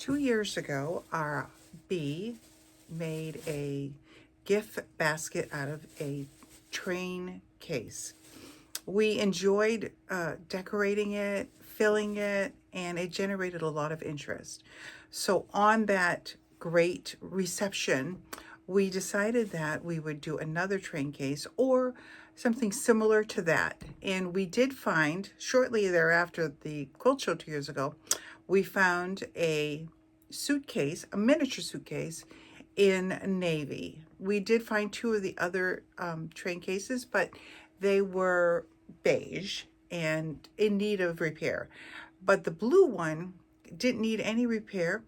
2 years ago, our bee made a gift basket out of a train case. We enjoyed decorating it, filling it, and it generated a lot of interest. So on that great reception, we decided that we would do another train case or something similar to that. And we did find, shortly thereafter, the quilt show 2 years ago, we found a suitcase, a miniature suitcase in navy. We did find two of the other train cases, but they were beige and in need of repair. But the blue one didn't need any repair.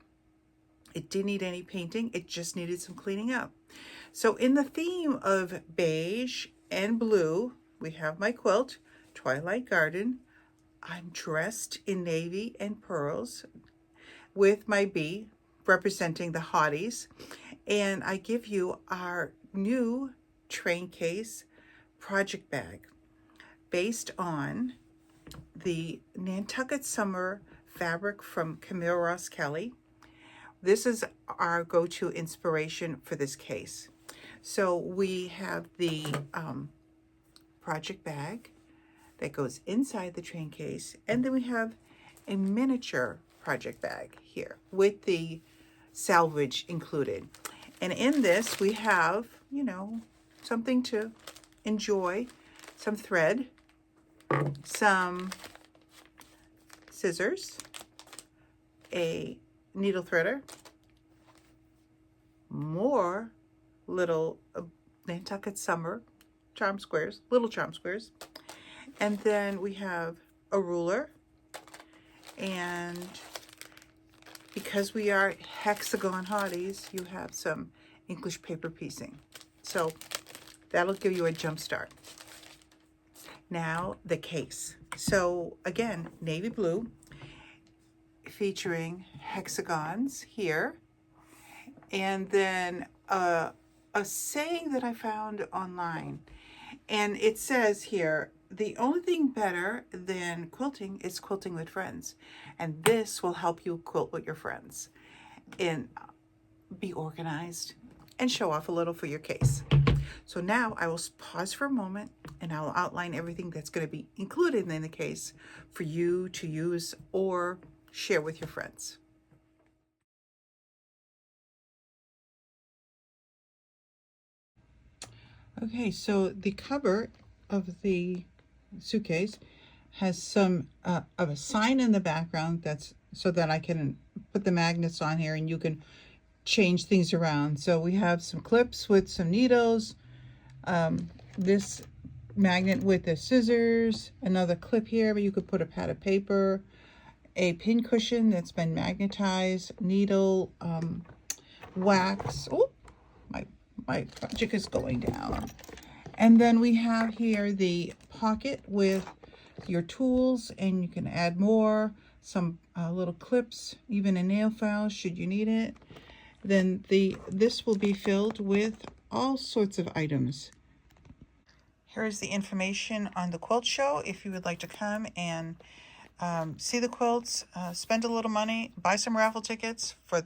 It didn't need any painting. It just needed some cleaning up. So in the theme of beige and blue, we have my quilt, Twilight Garden. I'm dressed in navy and pearls with my bee representing the hotties. And I give you our new train case project bag based on the Nantucket Summer fabric from Camille Ross Kelly. This is our go-to inspiration for this case. So we have the project bag that goes inside the train case, and then we have a miniature project bag here with the salvage included. And in this we have, something to enjoy, some thread, some scissors, a needle threader, more little Nantucket Summer charm squares, little charm squares, and then we have a ruler. And because we are hexagon hotties, you have some English paper piecing. So that'll give you a jump start. Now the case. So again, navy blue, featuring hexagons here. And then a saying that I found online. And it says here, the only thing better than quilting is quilting with friends. And this will help you quilt with your friends and be organized and show off a little for your case. So now I will pause for a moment and I'll outline everything that's going to be included in the case for you to use or share with your friends. Okay, so the cover of the suitcase has some of a sign in the background that's so that I can put the magnets on here and you can change things around. So we have some clips with some needles, this magnet with the scissors, another clip here, but you could put a pad of paper, a pin cushion that's been magnetized, needle, wax. Oh, my project is going down. And then we have here the pocket with your tools, and you can add more, some little clips, even a nail file should you need it. Then this will be filled with all sorts of items. Here is the information on the quilt show. If you would like to come and see the quilts, spend a little money, buy some raffle tickets for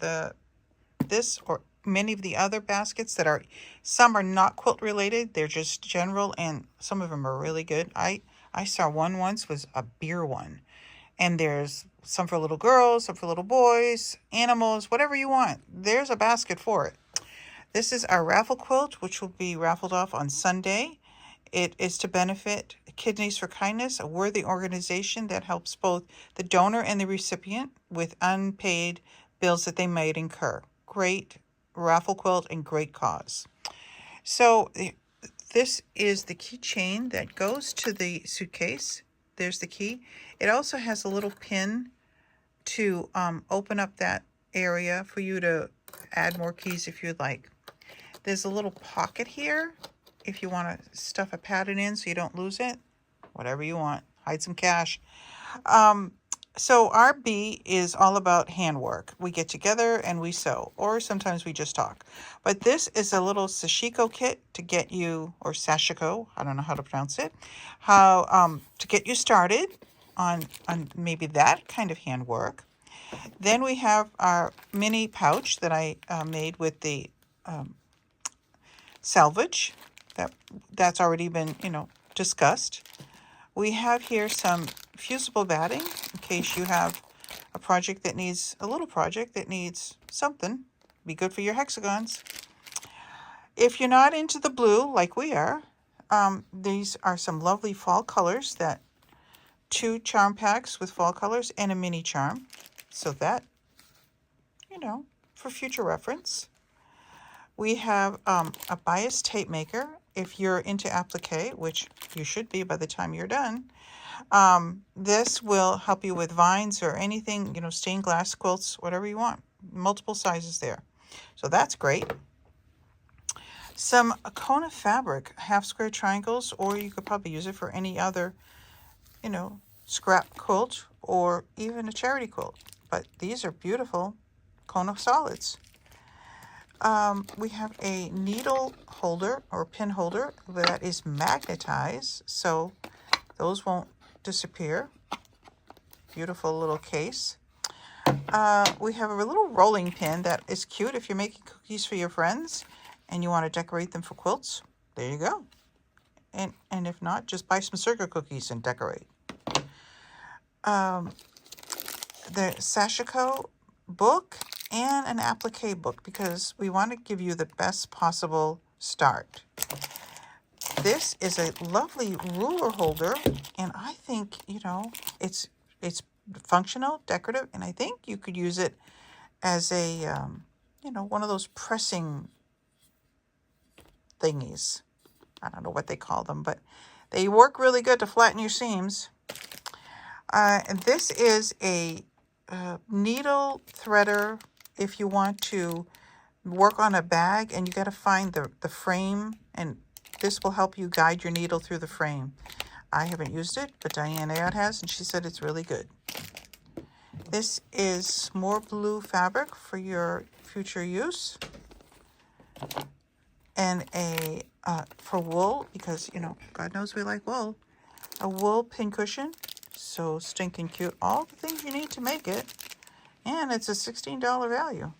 this or many of the other baskets that are, some are not quilt related, they're just general, and some of them are really good. I saw one once, was a beer one, and there's some for little girls, some for little boys, animals, whatever you want, there's a basket for it. This is our raffle quilt, which will be raffled off on Sunday. It is to benefit Kidneys for Kindness, a worthy organization that helps both the donor and the recipient with unpaid bills that they might incur. Great raffle quilt and great cause. So this is the keychain that goes to the suitcase. There's the key. It also has a little pin to open up that area for you to add more keys if you'd like. There's a little pocket here if you want to stuff a pattern in so you don't lose it. Whatever you want. Hide some cash. So our bee is all about handwork. We get together and we sew, or sometimes we just talk. But this is a little Sashiko kit to get you, or Sashiko, I don't know how to pronounce it, to get you started on maybe that kind of handwork. Then we have our mini pouch that I made with the selvage. That's already been, discussed. We have here some fusible batting in case you have a little project that needs something. Be good for your hexagons. If you're not into the blue like we are, these are some lovely fall colors, that 2 charm packs with fall colors and a mini charm. So that, for future reference. We have a bias tape maker. If you're into appliqué, which you should be by the time you're done, this will help you with vines or anything, stained glass quilts, whatever you want. Multiple sizes there. So that's great. Some Kona fabric, half square triangles, or you could probably use it for any other, scrap quilt or even a charity quilt. But these are beautiful Kona solids. We have a needle holder or pin holder that is magnetized, so those won't disappear. Beautiful little case. We have a little rolling pin that is cute if you're making cookies for your friends and you want to decorate them for quilts. There you go. And if not, just buy some circuit cookies and decorate. The Sashiko book and an applique book, because we want to give you the best possible start. This is a lovely ruler holder, and I think, it's functional, decorative, and I think you could use it as a, one of those pressing thingies. I don't know what they call them, but they work really good to flatten your seams. And this is a needle threader if you want to work on a bag and you got to find the frame, and this will help you guide your needle through the frame. I haven't used it, but Diane Ayotte has, and she said it's really good. This is more blue fabric for your future use, and a for wool, because God knows we like wool. A wool pincushion, so stinking cute. All the things you need to make it, and it's a $16 value.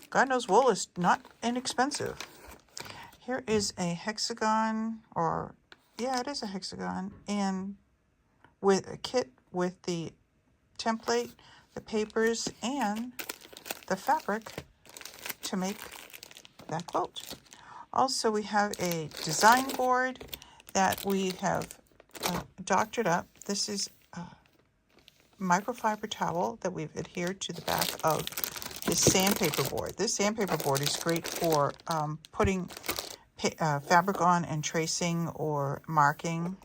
God knows wool is not inexpensive. Here is a hexagon, it is a hexagon, and with a kit with the template, the papers, and the fabric to make that quilt. Also, we have a design board that we have doctored up. This is a microfiber towel that we've adhered to the back of this sandpaper board. This sandpaper board is great for putting fabric on and tracing or marking.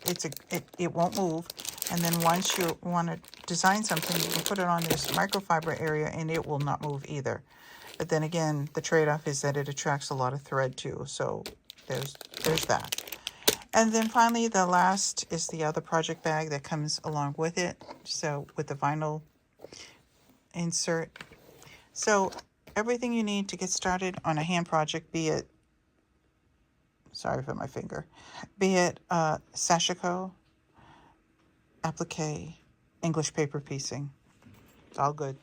It won't move. And then once you want to design something, you can put it on this microfiber area and it will not move either. But then again, the trade-off is that it attracts a lot of thread too. So there's that. And then finally, the last is the other project bag that comes along with it. So with the vinyl insert. So everything you need to get started on a hand project, be it, sorry for my finger, be it Sashiko, applique, English paper piecing. It's all good.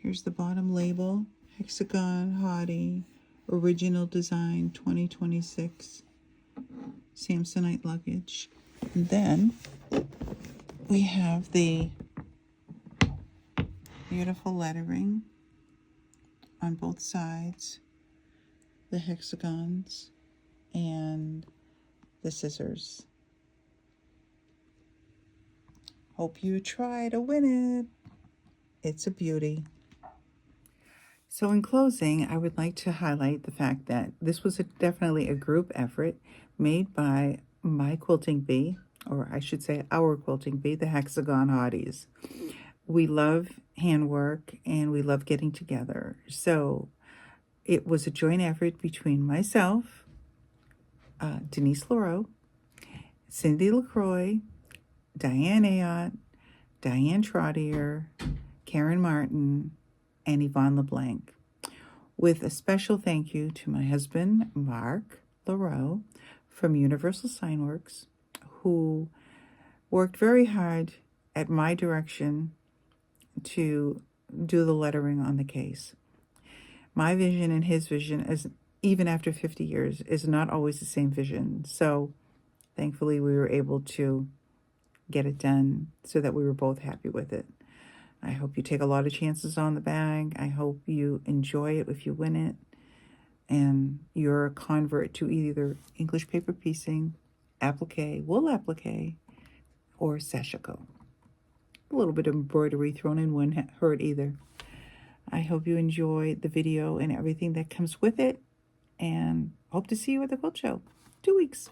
Here's the bottom label. Hexagon Hottie, original design 2026, Samsonite luggage. And then we have the beautiful lettering on both sides, the hexagons, and the scissors. Hope you try to win it. It's a beauty. So in closing, I would like to highlight the fact that this was definitely a group effort made by my quilting bee, or I should say our quilting bee, the Hexagon Hotties. We love handwork and we love getting together. So it was a joint effort between myself, Denise Leroux, Cindy LaCroix, Diane Ayotte, Diane Trottier, Karen Martin, and Yvonne LeBlanc, with a special thank you to my husband, Mark Leroux, from Universal Signworks, who worked very hard at my direction to do the lettering on the case. My vision and his vision, is even after 50 years, is not always the same vision. So thankfully we were able to get it done so that we were both happy with it. I hope you take a lot of chances on the bag. I hope you enjoy it if you win it. And you're a convert to either English paper piecing, appliqué, wool appliqué, or Sashiko. A little bit of embroidery thrown in wouldn't hurt either. I hope you enjoy the video and everything that comes with it. And hope to see you at the quilt show. 2 weeks.